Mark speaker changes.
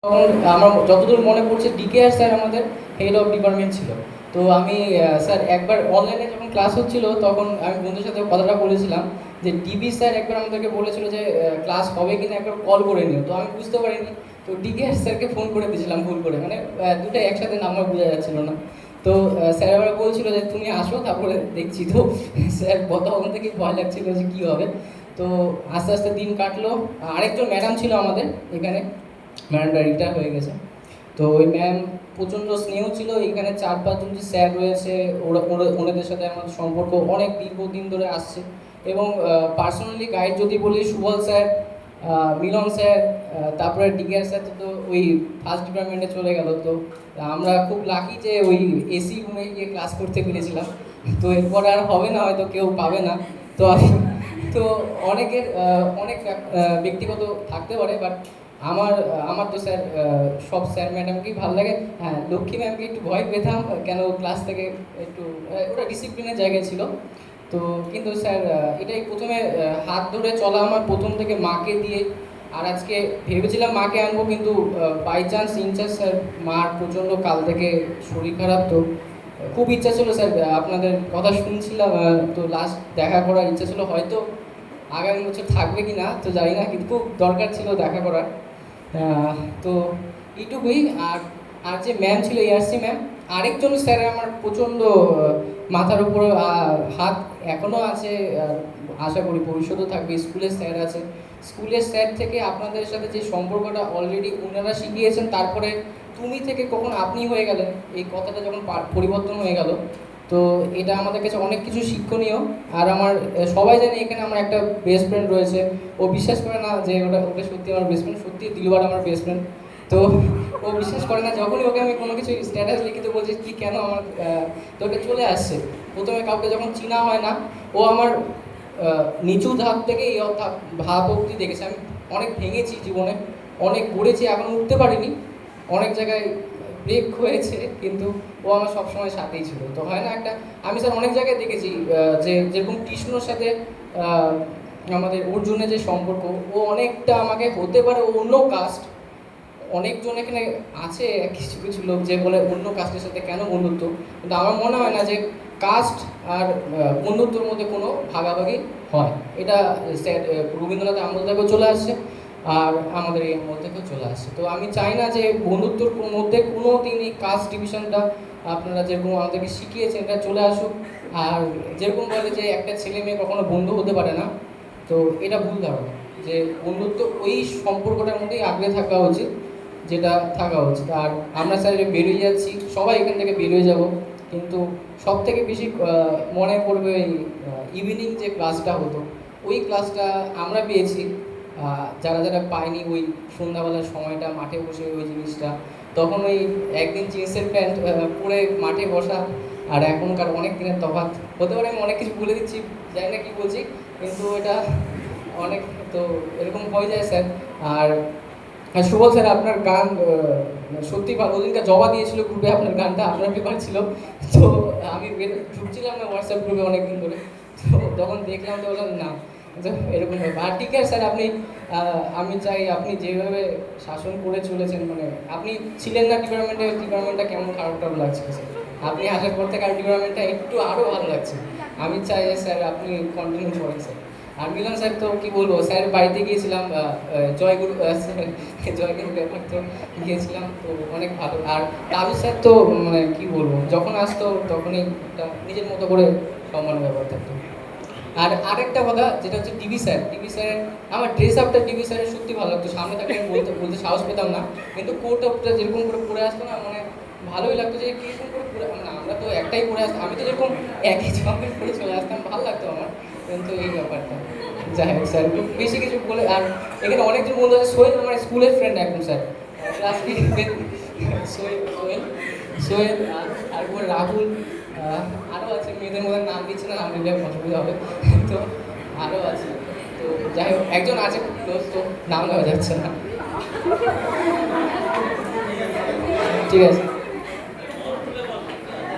Speaker 1: তখন আমার যতদূর মনে পড়ছে ডিকেআর স্যার আমাদের হেড অফ ডিপার্টমেন্ট ছিল। তো আমি স্যার একবার অনলাইনে যখন ক্লাস হচ্ছিল তখন আমি বন্ধুর সাথে কথাটা বলেছিলাম যে ডিবি স্যার একবার আমাদেরকে বলেছিল যে ক্লাস হবে কিনা একবার কল করে নিও। তো আমি বুঝতে পারিনি, তো ডিকেআর স্যারকে ফোন করে দিয়েছিলাম ভুল করে, মানে দুটাই একসাথে নাম্বার বোঝা যাচ্ছিল না। তো স্যার আবার বলছিল যে তুমি আসো তারপরে দেখছি। তো স্যার তখন থেকে ভয় লাগছিল যে কী হবে। তো আস্তে আস্তে দিন কাটলো। আরেকজন ম্যাডাম ছিল আমাদের এখানে, ম্যাডামটা রিটায়ার হয়ে গেছে। তো ওই ম্যাম প্রচণ্ড স্নেহ ছিল। এখানে 4-5 জন যে স্যার রয়েছে ওনাদের সাথে আমার সম্পর্ক অনেক দীর্ঘদিন ধরে আসছে। এবং পার্সোনালি গাইড যদি বলি, সুবল স্যার, মিলন স্যার, তারপরে ডিকেআর স্যার তো ওই ফার্স্ট ডিপার্টমেন্টে চলে গেল। তো আমরা খুব লাকি যে ওই এসি রুমে গিয়ে ক্লাস করতে পেরেছিলাম। তো এরপর আর হবে না, হয়তো কেউ পাবে না। তো আমি তো অনেকের অনেক ব্যক্তিগত থাকতে পারে, বাট আমার আমার তো স্যার সব স্যার ম্যাডামকেই ভালো লাগে। হ্যাঁ, লক্ষ্মী ম্যামকে একটু ভয় পেতাম, কেন ক্লাস থেকে একটু ওটা ডিসিপ্লিনের জায়গায় ছিল। তো কিন্তু স্যার এটাই প্রথমে হাত ধরে চলা আমার প্রথম থেকে মাকে দিয়ে। আর আজকে ভেবেছিলাম মাকে আনবো, কিন্তু বাই চান্স ইনচার্জ স্যার মার প্রচণ্ড কাল থেকে শরীর খারাপ। তো খুব ইচ্ছা ছিল স্যার আপনাদের কথা শুনছিলাম, তো লাস্ট দেখা করার ইচ্ছা ছিল, হয়তো আগামী বছর থাকবে কি না তো জানি না, কিন্তু খুব দরকার ছিল দেখা করার। তো এইটুকুই। আর আর যে ম্যাম ছিল এআরসি ম্যাম, আরেকজন স্যার আমার প্রচণ্ড মাথার উপর হাত এখনও আছে। আশা করি ভবিষ্যতেও থাকবে। স্কুলের স্যার আছে, স্কুলের স্যার থেকে আপনাদের সাথে যে সম্পর্কটা অলরেডি ওনারা শিখিয়েছেন, তারপরে তুমি থেকে কখন আপনি হয়ে গেলেন, এই কথাটা যখন পরিবর্তন হয়ে গেল, তো এটা আমাদের কাছে অনেক কিছু শিক্ষণীয়। আর আমার সবাই জানে এখানে আমার একটা বেস্ট ফ্রেন্ড রয়েছে। ও বিশ্বাস করে না যে ওটা সত্যি আমার বেস্ট ফ্রেন্ড, সত্যি দিলবার আমার বেস্ট ফ্রেন্ড। তো ও বিশ্বাস করে না, যখনই ওকে আমি কোনো কিছু স্ট্যাটাস লিখিতে বলছি কি কেন আমার, তো ওটা চলে আসছে। প্রথমে কাউকে যখন চিনা হয় না, ও আমার নিচু ধাপ থেকে এই ভাব অবধি দেখেছে। আমি অনেক ভেঙেছি জীবনে, অনেক পড়েছি, এখন উঠতে পারিনি, অনেক জায়গায় ব্রেক হয়েছে, কিন্তু ও আমার সবসময় সাথেই ছিল। তো হয় না একটা, আমি স্যার অনেক জায়গায় দেখেছি যে যেরকম কৃষ্ণর সাথে আমাদের অর্জুনের যে সম্পর্ক, ও অনেকটা আমাকে হতে পারে অন্য কাস্ট। অনেকজন এখানে আছে কিছু কিছু লোক যে বলে অন্য কাস্টের সাথে কেন বন্ধুত্ব, কিন্তু আমার মনে হয় না যে কাস্ট আর বন্ধুত্বর মধ্যে কোনো ভাগাভাগি হয়। এটা রবীন্দ্রনাথ আমল থেকেও চলে আসছে, আর আমাদের এর মধ্যেও চলে আসছে। তো আমি চাই না যে বন্ধুত্বর মধ্যে কোনো দিনই কাস্ট ডিভিশনটা আপনারা যেরকম আমাদেরকে শিখিয়েছেন এটা চলে আসুক। আর যেরকম বলে যে একটা ছেলে মেয়ে কখনো বন্ধু হতে পারে না, তো এটা ভুল ধারণা। যে বন্ধুত্ব ওই সম্পর্কটার মধ্যেই আগলে থাকা উচিত, যেটা থাকা উচিত। আর আমরা স্যার বেরিয়ে যাচ্ছি, সবাই এখান থেকে বেরিয়ে যাব, কিন্তু সব থেকে বেশি মনে পড়বে ওই ইভিনিং যে ক্লাসটা হতো, ওই ক্লাসটা আমরা পেয়েছি। যারা যারা পায়নি ওই সন্ধ্যাবেলার সময়টা মাঠে বসে ওই জিনিসটা, তখন ওই একদিন জিন্সের প্যান্ট পরে মাঠে বসা, আর এখনকার অনেক দিনের তফাৎ। হতে পারে আমি অনেক কিছু বলে দিচ্ছি, জানি না কী বলছি, কিন্তু এটা অনেক, তো এরকম হয়ে যায় স্যার। আর সুবল স্যার আপনার গান সত্যি ভালো, ওদিনকে জবা দিয়েছিল গ্রুপে, আপনার গানটা আপনার পেপার ছিল। তো আমি ঢুকছিলাম না হোয়াটসঅ্যাপ গ্রুপে অনেকদিন ধরে, তো তখন দেখলাম তো বললাম না, তো এরকম হয়। আর ঠিক আছে স্যার, আপনি আমি চাই আপনি যেভাবে শাসন করে চলেছেন, মানে আপনি ছিলেন না ডিপার্টমেন্টে, ডিপার্টমেন্টটা কেমন খারাপ খারাপ লাগছে স্যার, আপনি আসার পর থেকে আর ডিপার্টমেন্টটা একটু আরও ভালো লাগছে। আমি চাই যে স্যার আপনি কন্টিনিউ করেন স্যার। আর মিলন স্যার তো কী বলবো, স্যার বাড়িতে গিয়েছিলাম, জয়গুরু জয়গুরু ব্যাপার তো গিয়েছিলাম, তো অনেক ভালো। আর তালু স্যার তো মানে কী বলবো, যখন আসতো তখনই একটা নিজের মতো করে সম্মানের ব্যাপার থাকতো। আর আরেকটা কথা যেটা হচ্ছে ডিবি স্যার, ডিবি স্যারের আমার ড্রেস আপটা ডিবি স্যারের সত্যি ভালো লাগতো। সামনে থাকলে আমি বলতে বলতে সাহস পেতাম না, কিন্তু কোট আপটা যেরকম করে পরে আসতো না, মানে ভালোই লাগতো যে কীরকম করে পরে, মানে আমরা তো একটাই পরে আসতাম, আমি তো যেরকম একই জামা পরে চলে আসতাম, ভালো লাগতো আমার। কিন্তু এই ব্যাপারটা, যাই হোক স্যার বেশি কিছু বলে। আর এখানে অনেকজন বন্ধু আছে, সোহেল আমার স্কুলের ফ্রেন্ড এখন স্যার, ক্লাস সোহেল সোহেল সোহেল, তারপর রাহুল, আরও আছে, মেয়েদের মধ্যে নাম দিচ্ছে না, নাম দিলে অসুবিধা হবে। তো আরও আছে, তো যাই হোক একজন আছে খুব ক্লোজ, তো নাম নেওয়া যাচ্ছে না। ঠিক আছে।